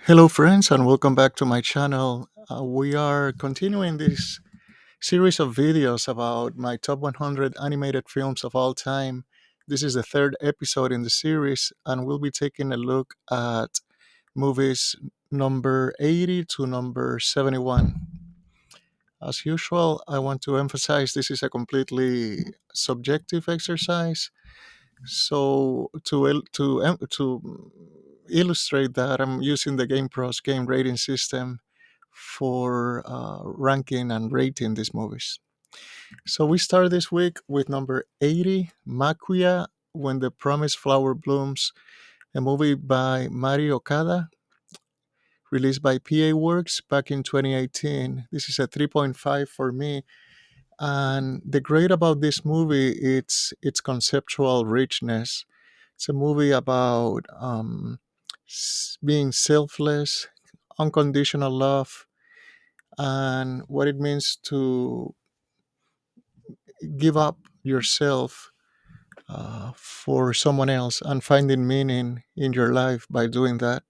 Hello, friends, and welcome back to my channel. We are continuing this series of videos about my top 100 animated films of all time. This is the third episode in the series, and we'll be taking a look at movies number 80 to number 71. As usual, I want to emphasize this is a completely subjective exercise. So to illustrate that, I'm using the GamePros game rating system for ranking and rating these movies. So we start this week with number 80, Makia, When the Promised Flower Blooms, a movie by Mari Okada, released by PA Works back in 2018. This is a 3.5 for me. And the great about this movie, it's conceptual richness. It's a movie about being selfless, unconditional love, and what it means to give up yourself for someone else and finding meaning in your life by doing that.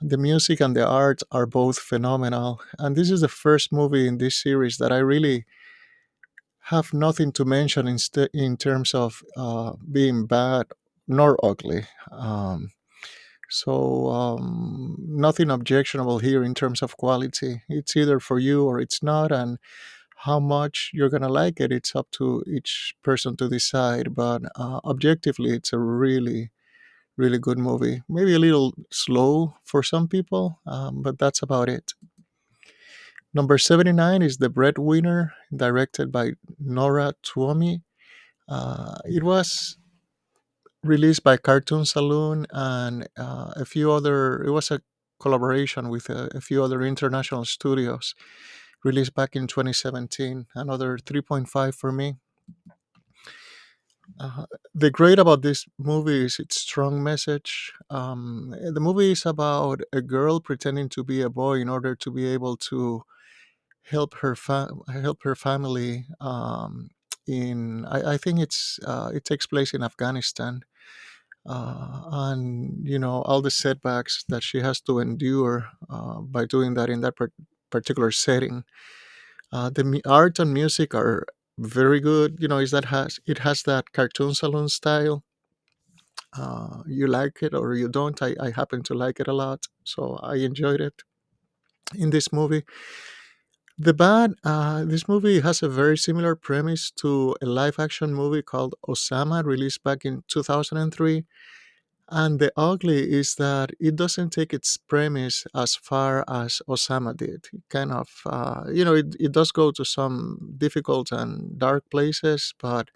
The music and the art are both phenomenal. And this is the first movie in this series that I really have nothing to mention in terms of being bad nor ugly. Nothing objectionable here in terms of quality. It's either for you or it's not, and how much you're gonna like it, it's up to each person to decide. But objectively, it's a really, really good movie. Maybe a little slow for some people, but that's about it. Number 79 is The Breadwinner, directed by Nora Tuomi. It was released by Cartoon Saloon and a few other. It was a collaboration with a few other international studios. Released back in 2017. Another 3.5 for me. Uh, the great about this movie is its strong message. The movie is about a girl pretending to be a boy in order to be able to help her family. I think it takes place in Afghanistan, and all the setbacks that she has to endure by doing that in that particular setting. Art and music are very good. Is that has it has that cartoon salon style. You like it or you don't. I happen to like it a lot, so I enjoyed it in this movie. This movie has a very similar premise to a live action movie called Osama, released back in 2003. And the ugly is that it doesn't take its premise as far as Osama did. It kind of, it does go to some difficult and dark places, but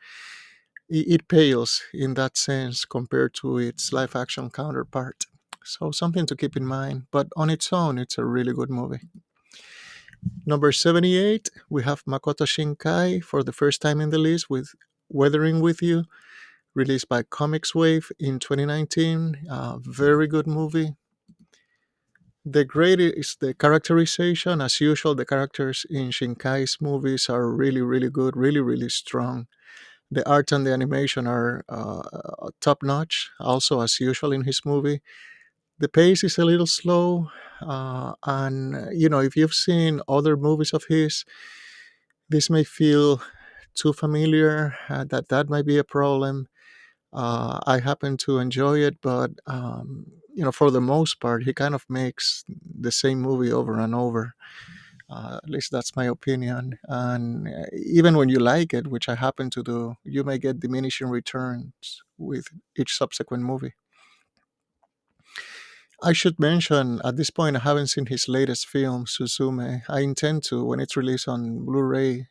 it pales in that sense compared to its live action counterpart. So something to keep in mind. But on its own, it's a really good movie. Number 78, we have Makoto Shinkai for the first time in the list with Weathering with You, released by Comics Wave in 2019. Very good movie. The great is the characterization. As usual, the characters in Shinkai's movies are really, really good, really, really strong. The art and the animation are top notch, also, as usual, in his movie. The pace is a little slow. If you've seen other movies of his, this may feel too familiar, that might be a problem. I happen to enjoy it, but for the most part, he kind of makes the same movie over and over. At least that's my opinion. And even when you like it, which I happen to do, you may get diminishing returns with each subsequent movie. I should mention at this point, I haven't seen his latest film, Suzume. I intend to when it's released on Blu-ray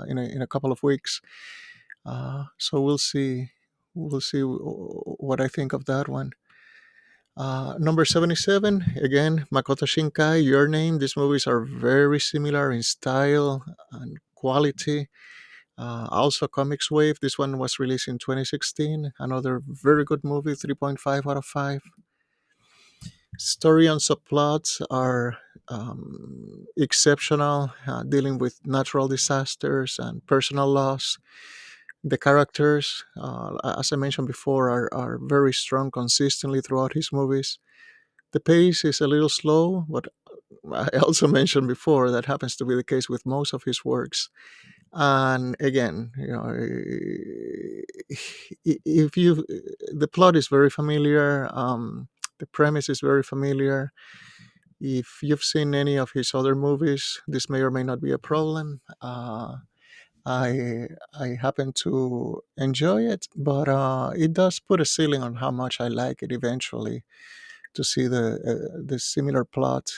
in a couple of weeks. So we'll see. We'll see what I think of that one. Number 77, again, Makoto Shinkai, Your Name. These movies are very similar in style and quality. Also, Comics Wave. This one was released in 2016. Another very good movie, 3.5 out of 5. Story and subplots are exceptional, dealing with natural disasters and personal loss. The characters, as I mentioned before, are very strong consistently throughout his movies. The pace is a little slow, but I also mentioned before that happens to be the case with most of his works. And again, if you, the plot is very familiar, the premise is very familiar. If you've seen any of his other movies, this may or may not be a problem. I I happen to enjoy it, but it does put a ceiling on how much I like it eventually. To see the similar plot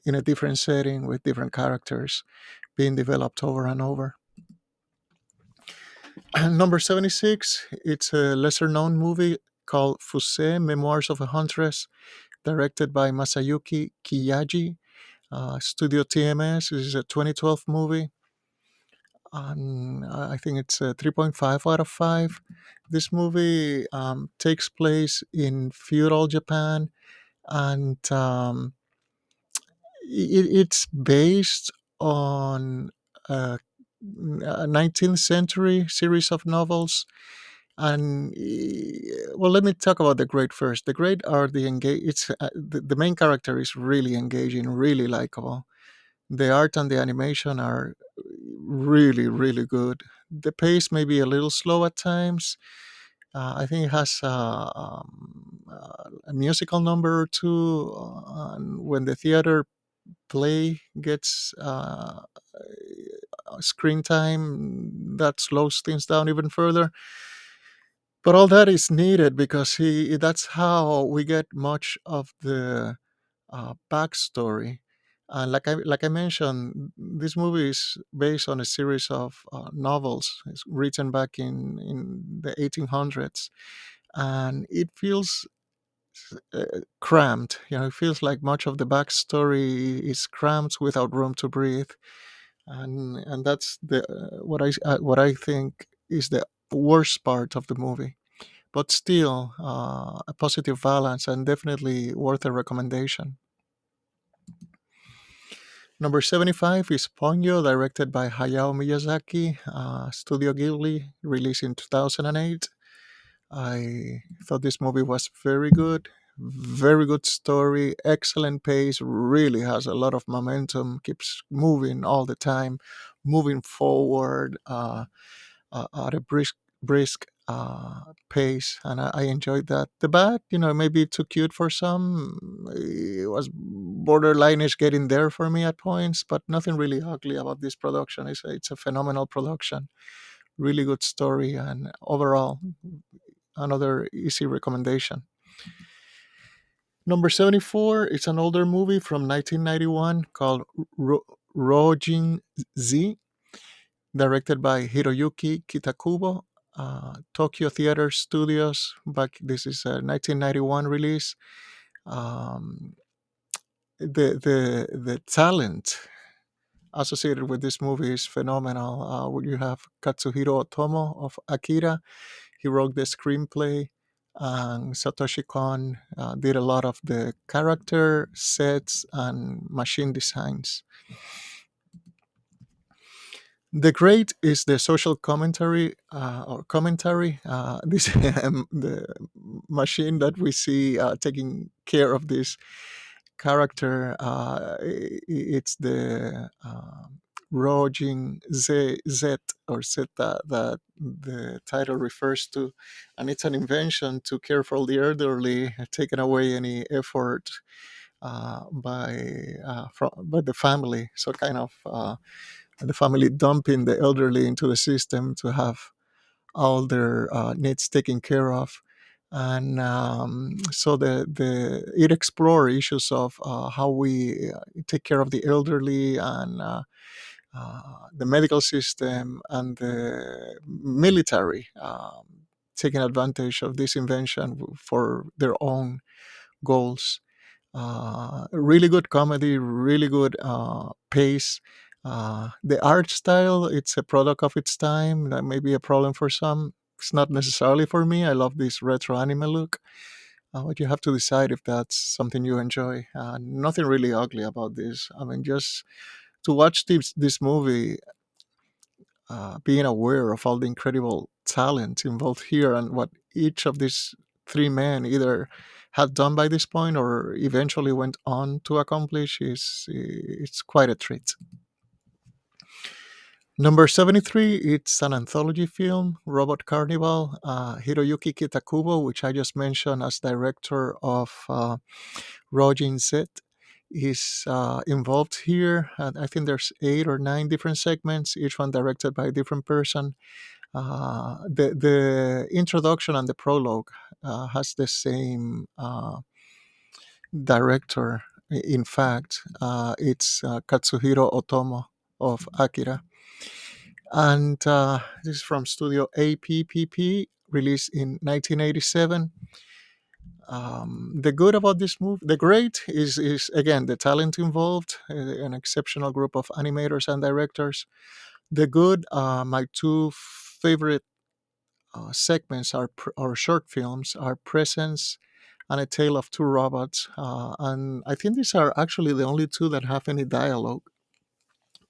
in a different setting with different characters being developed over and over. Number 76, it's a lesser known movie called Fuse Memoirs of a Huntress, directed by Masayuki Kiyaji, Studio TMS. This is a 2012 movie. And I think it's a 3.5 out of 5. This movie takes place in feudal Japan, and it's based on a 19th century series of novels. And well, let me talk about the great first. The great are the engage. It's the main character is really engaging, really likable. The art and the animation are really, really good. The pace may be a little slow at times. I think it has a musical number or two. And when the theater play gets screen time, that slows things down even further. But all that is needed because that's how we get much of the backstory. And like I mentioned, this movie is based on a series of novels. It's written back in the 1800s, and it feels cramped. It feels like much of the backstory is cramped without room to breathe, and that's the what I think is the worst part of the movie. But still, a positive balance and definitely worth a recommendation. Number 75 is Ponyo, directed by Hayao Miyazaki, Studio Ghibli, released in 2008. I thought this movie was very good story, excellent pace, really has a lot of momentum, keeps moving all the time, moving forward at a brisk pace, and I enjoyed that. The bat, maybe too cute for some. It was borderline-ish getting there for me at points, but nothing really ugly about this production. It's a phenomenal production, really good story, and overall, another easy recommendation. Number 74, it's an older movie from 1991 called Rojin Z, directed by Hiroyuki Kitakubo, Tokyo Theater Studios. This is a 1991 release. Um, the talent associated with this movie is phenomenal. You have Katsuhiro Otomo of Akira. He wrote the screenplay, and Satoshi Kon did a lot of the character sets and machine designs. The great is the social commentary or commentary. This the machine that we see taking care of this character. It's the Rojin Z or Zeta that the title refers to, and it's an invention to care for the elderly, taking away any effort by the family. So kind of. The family dumping the elderly into the system to have all their needs taken care of. And so the it explores issues of how we take care of the elderly, and the medical system and the military taking advantage of this invention for their own goals. Really good comedy, really good pace. The art style, it's a product of its time. That may be a problem for some. It's not necessarily for me. I love this retro anime look. But you have to decide if that's something you enjoy. Nothing really ugly about this. I mean, just to watch this movie, being aware of all the incredible talent involved here and what each of these three men either had done by this point or eventually went on to accomplish is it's quite a treat. Number 73, it's an anthology film, Robot Carnival. Hiroyuki Kitakubo, which I just mentioned as director of Rin Z, is involved here. And I think there's 8 or 9 different segments, each one directed by a different person. The introduction and the prologue has the same director. In fact, it's Katsuhiro Otomo of Akira. And this is from Studio APPP, released in 1987. The good about this movie, the great is again the talent involved, an exceptional group of animators and directors. The good, my two favorite segments are or short films are Presence and A Tale of Two Robots, and I think these are actually the only two that have any dialogue.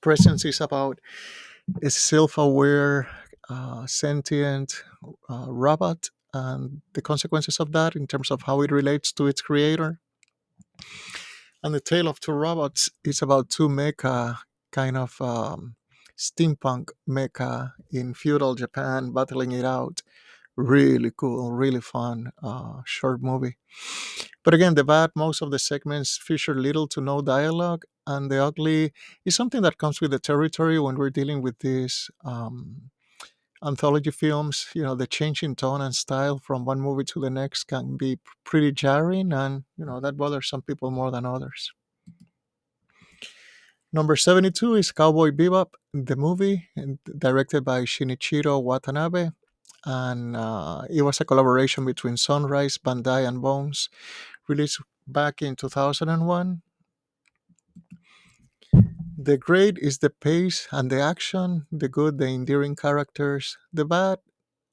Presence is about a self-aware, sentient robot and the consequences of that in terms of how it relates to its creator. And The Tale of Two Robots is about two mecha, kind of steampunk mecha in feudal Japan battling it out. Really cool, really fun short movie. But again, the bad, most of the segments feature little to no dialogue, and the ugly is something that comes with the territory when we're dealing with these anthology films. The change in tone and style from one movie to the next can be pretty jarring, and that bothers some people more than others. Number 72 is Cowboy Bebop, the movie, directed by Shinichiro Watanabe. And it was a collaboration between Sunrise, Bandai, and Bones, released back in 2001. The great is the pace and the action, the good, the endearing characters. The bad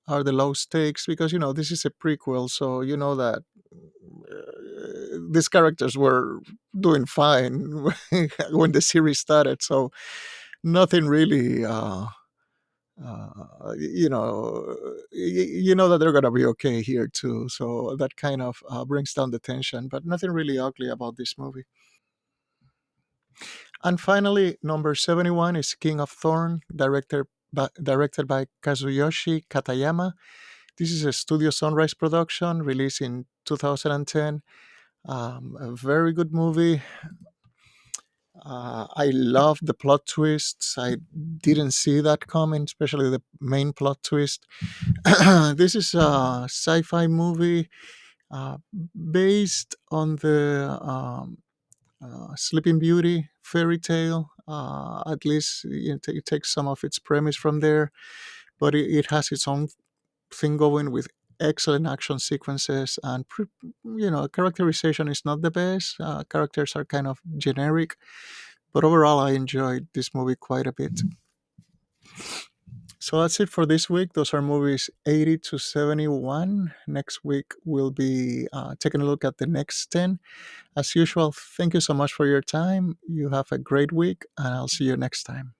are the low stakes because, this is a prequel, so you know that these characters were doing fine when the series started. So nothing really. You know that they're gonna be okay here too. So that kind of brings down the tension, but nothing really ugly about this movie. And finally, number 71 is King of Thorn, directed by Kazuyoshi Katayama. This is a Studio Sunrise production released in 2010. A very good movie. I love the plot twists. I didn't see that coming, especially the main plot twist. This is a sci-fi movie uh, based on the Sleeping Beauty fairy tale. At least it takes some of its premise from there, but it has its own thing going with excellent action sequences and characterization is not the best. Characters are kind of generic, but overall I enjoyed this movie quite a bit. So that's it for this week. Those are movies 80 to 71. Next week, we'll be taking a look at the next 10. As usual, thank you so much for your time. You have a great week, and I'll see you next time.